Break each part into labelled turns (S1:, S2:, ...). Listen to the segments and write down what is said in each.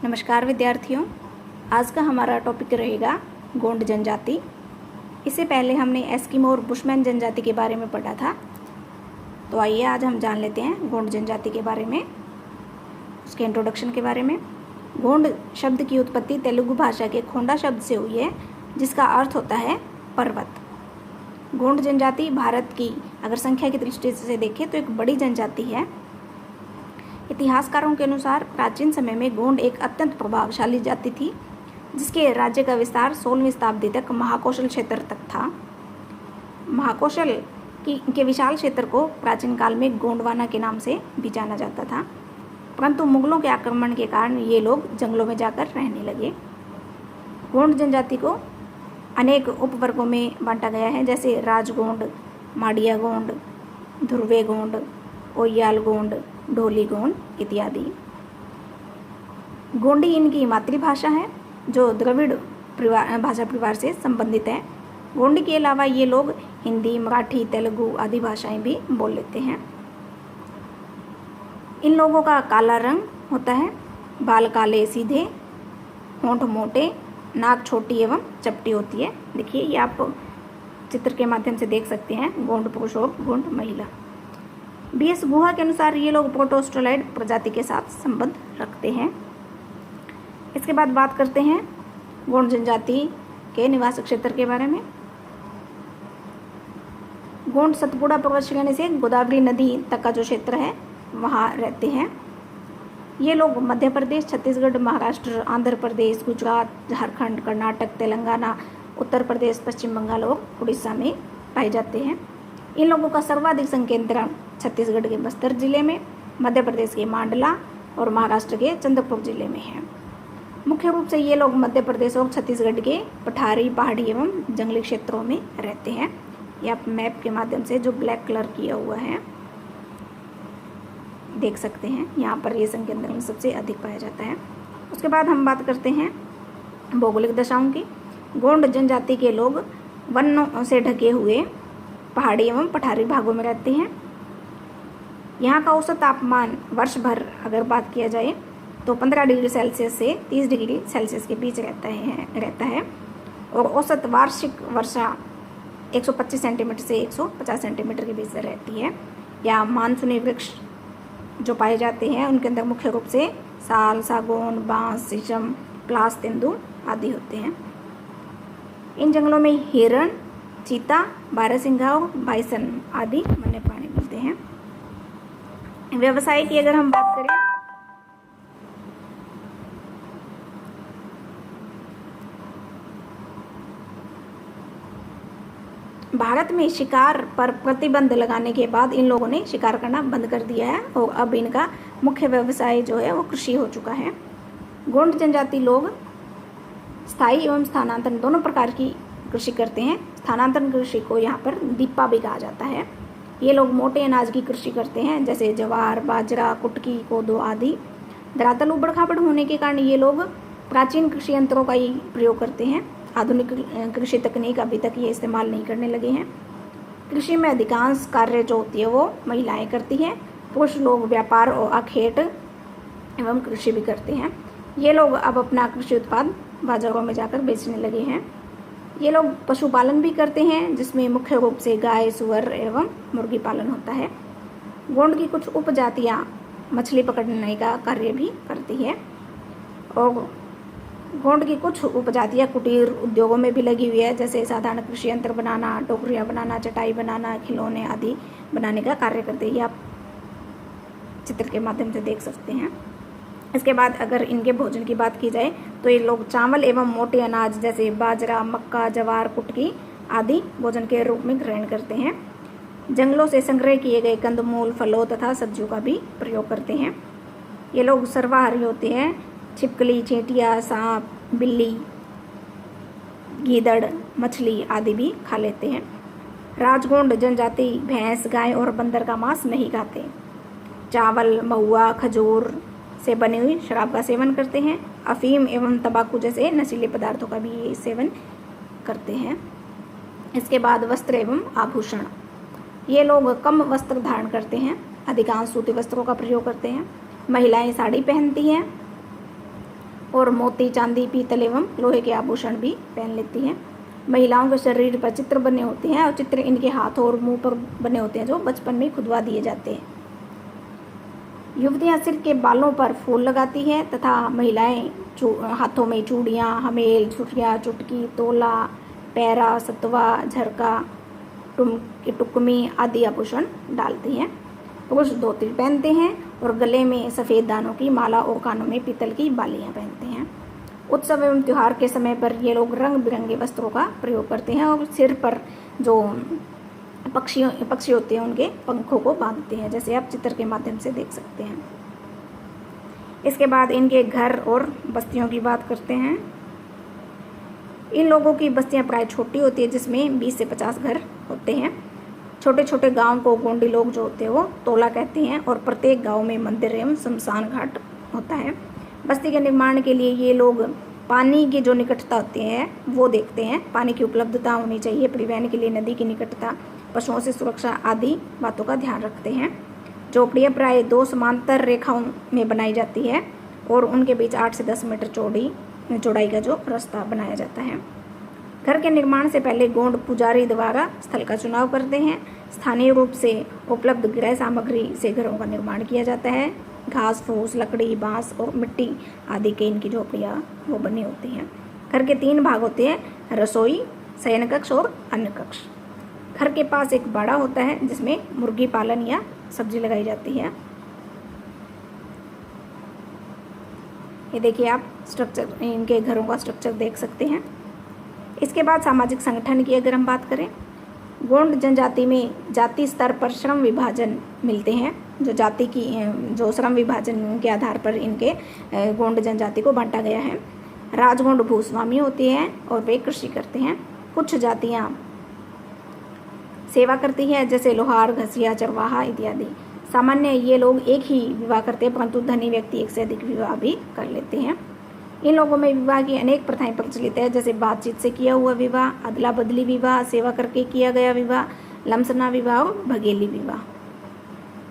S1: नमस्कार विद्यार्थियों, आज का हमारा टॉपिक रहेगा गोंड जनजाति। इससे पहले हमने एस्किमो और बुशमैन जनजाति के बारे में पढ़ा था। तो आइए आज हम जान लेते हैं गोंड जनजाति के बारे में, उसके इंट्रोडक्शन के बारे में। गोंड शब्द की उत्पत्ति तेलुगु भाषा के खोंडा शब्द से हुई है, जिसका अर्थ होता है पर्वत। गोंड जनजाति भारत की अगर संख्या की दृष्टि से देखें तो एक बड़ी जनजाति है। इतिहासकारों के अनुसार प्राचीन समय में गोंड एक अत्यंत प्रभावशाली जाति थी, जिसके राज्य का विस्तार 16वीं शताब्दी तक महाकौशल क्षेत्र तक था। महाकौशल के विशाल क्षेत्र को प्राचीन काल में गोंडवाना के नाम से भी जाना जाता था, परंतु मुगलों के आक्रमण के कारण ये लोग जंगलों में जाकर रहने लगे। गोंड जनजाति को अनेक उपवर्गों में बांटा गया है, जैसे राजगोंड, माड़िया गोंड, ध्रुवे गोंड, ओयाल गोंड, ढोली गोंड इत्यादि। गोंडी इनकी मातृभाषा है, जो द्रविड़ भाषा परिवार से संबंधित है। गोंडी के अलावा ये लोग हिंदी, मराठी, तेलुगु आदि भाषाएं भी बोल लेते हैं। इन लोगों का काला रंग होता है, बाल काले सीधे, होंठ मोटे, नाक छोटी एवं चपटी होती है। देखिए, ये आप चित्र के माध्यम से देख सकते हैं, गोंड पुरुष और गोंड महिला। बीएस गुहा के अनुसार ये लोग प्रोटोस्टोलाइड प्रजाति के साथ संबंध रखते हैं। इसके बाद बात करते हैं गोंड जनजाति के निवास क्षेत्र के बारे में। गोंड सतपुड़ा पर्वत श्रेणी से गोदावरी नदी तक का जो क्षेत्र है वहाँ रहते हैं। ये लोग मध्य प्रदेश, छत्तीसगढ़, महाराष्ट्र, आंध्र प्रदेश, गुजरात, झारखंड, कर्नाटक, तेलंगाना, उत्तर प्रदेश, पश्चिम बंगाल और उड़ीसा में पाए जाते हैं। इन लोगों का सर्वाधिक संकेंद्रण छत्तीसगढ़ के बस्तर जिले में, मध्य प्रदेश के मांडला और महाराष्ट्र के चंद्रपुर जिले में है। मुख्य रूप से ये लोग मध्य प्रदेश और छत्तीसगढ़ के पठारी, पहाड़ी एवं जंगली क्षेत्रों में रहते हैं। ये आप मैप के माध्यम से जो ब्लैक कलर किया हुआ है देख सकते हैं, यहाँ पर ये संकेंद्रण सबसे अधिक पाया जाता है। उसके बाद हम बात करते हैं भौगोलिक दशाओं की। गोंड जनजाति के लोग वनों से ढके हुए पहाड़ी एवं पठारी भागों में रहते हैं। यहाँ का औसत तापमान वर्ष भर अगर बात किया जाए तो 15 डिग्री सेल्सियस से 30 डिग्री सेल्सियस के बीच रहता है और औसत वार्षिक वर्षा 125 सेंटीमीटर से 150 सेंटीमीटर के बीच रहती है। या मानसूनी वृक्ष जो पाए जाते हैं उनके अंदर मुख्य रूप से साल, सागौन, बांस, शीशम, प्लास, तेंदू आदि होते हैं। इन जंगलों में हिरण, चीता, बारहसिंघा और बाइसन आदि वन्य प्राणी मिलते हैं। व्यवसाय की अगर हम बात करें भारत में शिकार पर प्रतिबंध लगाने के बाद इन लोगों ने शिकार करना बंद कर दिया है और अब इनका मुख्य व्यवसाय जो है वो कृषि हो चुका है। गोंड जनजाति लोग स्थायी एवं स्थानांतरण दोनों प्रकार की कृषि करते हैं। स्थानांतरण कृषि को यहाँ पर दीपा भी कहा जाता है। ये लोग मोटे अनाज की कृषि करते हैं, जैसे ज्वार, बाजरा, कुटकी, कोदो आदि। धरातल उबड़ खाबड़ होने के कारण ये लोग प्राचीन कृषि यंत्रों का ही प्रयोग करते हैं। आधुनिक कृषि तकनीक अभी तक ये इस्तेमाल नहीं करने लगे हैं। कृषि में अधिकांश कार्य जो होती है वो महिलाएं करती हैं। पुरुष लोग व्यापार और आखेट एवं कृषि भी करते हैं। ये लोग अब अपना कृषि उत्पाद बाजारों में जाकर बेचने लगे हैं। ये लोग पशुपालन भी करते हैं, जिसमें मुख्य रूप से गाय, सुअर एवं मुर्गी पालन होता है। गोंड की कुछ उपजातियां मछली पकड़ने का कार्य भी करती है और गोंड की कुछ उपजातियां कुटीर उद्योगों में भी लगी हुई है, जैसे साधारण कृषि यंत्र बनाना, टोकरियां बनाना, चटाई बनाना, खिलौने आदि बनाने का कार्य करते हैं। ये आप चित्र के माध्यम से देख सकते हैं। इसके बाद अगर इनके भोजन की बात की जाए तो ये लोग चावल एवं मोटे अनाज जैसे बाजरा, मक्का, ज्वार, कुटकी आदि भोजन के रूप में ग्रहण करते हैं। जंगलों से संग्रह किए गए कंदमूल, फलों तथा सब्जियों का भी प्रयोग करते हैं। ये लोग सर्वाहारी होते हैं। छिपकली, चींटियाँ, सांप, बिल्ली, गीदड़, मछली आदि भी खा लेते हैं। राजगोंड जनजाति भैंस, गाय और बंदर का मांस नहीं खाते। चावल, महुआ, खजूर से बनी हुई शराब का सेवन करते हैं। अफीम एवं तंबाकू जैसे नशीले पदार्थों का भी ये सेवन करते हैं। इसके बाद वस्त्र एवं आभूषण। ये लोग कम वस्त्र धारण करते हैं, अधिकांश सूती वस्त्रों का प्रयोग करते हैं। महिलाएं साड़ी पहनती हैं और मोती, चांदी, पीतल एवं लोहे के आभूषण भी पहन लेती हैं। महिलाओं के शरीर पर चित्र बने होते हैं और चित्र इनके हाथों और मुंह पर बने होते हैं जो बचपन में खुदवा दिए जाते हैं। युवतियां सिर के बालों पर फूल लगाती हैं तथा महिलाएं हाथों में चूड़ियां, हमेल, छुटिया, चुटकी, तोला, पैरा, सतवा, झरका, टुकमी आदि आभूषण डालती हैं। पुरुष धोती पहनते हैं और गले में सफ़ेद दानों की माला और कानों में पीतल की बालियां पहनते हैं। उत्सव एवं त्योहार के समय पर ये लोग रंग बिरंगे वस्त्रों का प्रयोग करते हैं और सिर पर जो पक्षी होते हैं उनके पंखों को बांधते हैं, जैसे आप चित्र के माध्यम से देख सकते हैं। इसके बाद इनके घर और बस्तियों की बात करते हैं। इन लोगों की बस्तियां प्राय छोटी होती है, जिसमें 20 से 50 घर होते हैं। छोटे छोटे गांव को गोंडी लोग जो होते हैं वो तोला कहते हैं और प्रत्येक गांव में मंदिर एवं शमशान घाट होता है। बस्ती के निर्माण के लिए ये लोग पानी की जो निकटता होती है वो देखते हैं। पानी की उपलब्धता होनी चाहिए, परिवहन के लिए नदी की निकटता, पशुओं से सुरक्षा आदि बातों का ध्यान रखते हैं। झोपड़ियाँ प्राय 2 समांतर रेखाओं में बनाई जाती है और उनके बीच 8 से 10 मीटर चौड़ाई का जो रास्ता बनाया जाता है। घर के निर्माण से पहले गोंड पुजारी द्वारा स्थल का चुनाव करते हैं। स्थानीय रूप से उपलब्ध गृह सामग्री से घरों का निर्माण किया जाता है। घास फूस, लकड़ी, बांस और मिट्टी आदि के इनकी झोपड़ियाँ वो बनी होती हैं। घर के 3 भाग होते हैं, रसोई, शयन कक्ष और अन्न कक्ष। घर के पास एक बाड़ा होता है जिसमें मुर्गी पालन या सब्जी लगाई जाती है। ये देखिए आप स्ट्रक्चर, इनके घरों का स्ट्रक्चर देख सकते हैं। इसके बाद सामाजिक संगठन की अगर हम बात करें, गोंड जनजाति में जाति स्तर पर श्रम विभाजन मिलते हैं। जो श्रम विभाजन के आधार पर इनके गोंड जनजाति को बांटा गया है। राजगोंड भूस्वामी होती हैं और वे कृषि करते हैं। कुछ जातियां सेवा करती है, जैसे लोहार, घसिया, चरवाहा इत्यादि। सामान्य ये लोग एक ही विवाह करते हैं, परंतु धनी व्यक्ति एक से अधिक विवाह भी कर लेते हैं। इन लोगों में विवाह की अनेक प्रथाएं प्रचलित है, जैसे बातचीत से किया हुआ विवाह, अदला बदली विवाह, सेवा करके किया गया विवाह, लमसना विवाह और भगेली विवाह।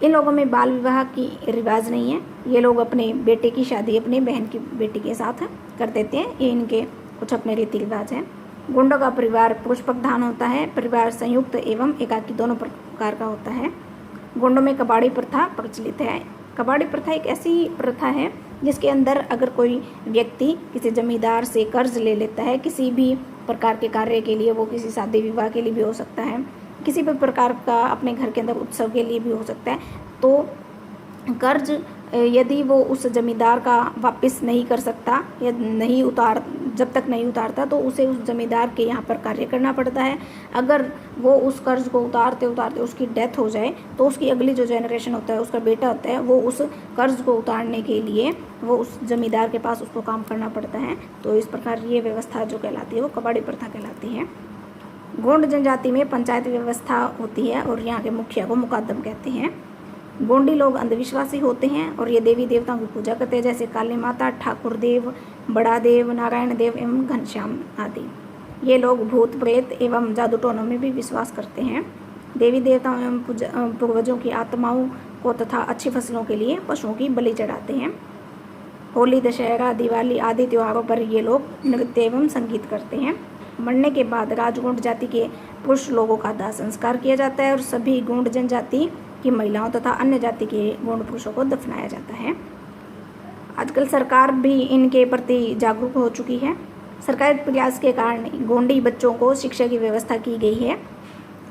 S1: इन लोगों में बाल विवाह की रिवाज नहीं है। ये लोग अपने बेटे की शादी अपने बहन की बेटी के साथ कर देते हैं। ये इनके कुछ अपने रीति रिवाज हैं। गोंडों का परिवार पुष्पकधान होता है। परिवार संयुक्त एवं एकाकी दोनों प्रकार का होता है। गोंडों में कबाड़ी प्रथा प्रचलित है। कबाड़ी प्रथा एक ऐसी प्रथा है जिसके अंदर अगर कोई व्यक्ति किसी जमींदार से कर्ज ले लेता है, किसी भी प्रकार के कार्य के लिए, वो किसी शादी विवाह के लिए भी हो सकता है, किसी भी प्रकार का अपने घर के अंदर उत्सव के लिए भी हो सकता है, तो कर्ज यदि वो उस जमींदार का वापस नहीं कर सकता या जब तक नहीं उतारता तो उसे उस जमींदार के यहाँ पर कार्य करना पड़ता है। अगर वो उस कर्ज को उतारते उसकी डेथ हो जाए तो उसकी अगली जो जनरेशन होता है, उसका बेटा होता है, वो उस कर्ज को उतारने के लिए वो उस जमींदार के पास उसको काम करना पड़ता है। तो इस प्रकार ये व्यवस्था जो कहलाती है वो कबाड़ी प्रथा कहलाती है। गोंड जनजाति में पंचायत व्यवस्था होती है और यहाँ के मुखिया को मुकद्दम कहते हैं। गोंडी लोग अंधविश्वासी होते हैं और ये देवी देवताओं की पूजा करते हैं, जैसे काली माता, ठाकुर देव, बड़ा देव, नारायण देव एवं घनश्याम आदि। ये लोग भूत प्रेत एवं जादू टोनों में भी विश्वास करते हैं। देवी देवताओं एवं पूर्वजों की आत्माओं को तथा अच्छी फसलों के लिए पशुओं की बलि चढ़ाते हैं। होली, दशहरा, दिवाली आदि त्योहारों पर ये लोग नृत्य एवं संगीत करते हैं। मरने के बाद राजगोंड जाति के पुरुष लोगों का दाह संस्कार किया जाता है और सभी गोंड जनजाति की महिलाओं तथा अन्य जाति के गोंड पुरुषों को दफनाया जाता है। आजकल सरकार भी इनके प्रति जागरूक हो चुकी है। सरकारी प्रयास के कारण गोंडी बच्चों को शिक्षा की व्यवस्था की गई है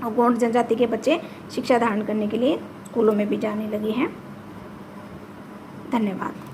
S1: और गोंड जनजाति के बच्चे शिक्षा धारण करने के लिए स्कूलों में भी जाने लगे हैं। धन्यवाद।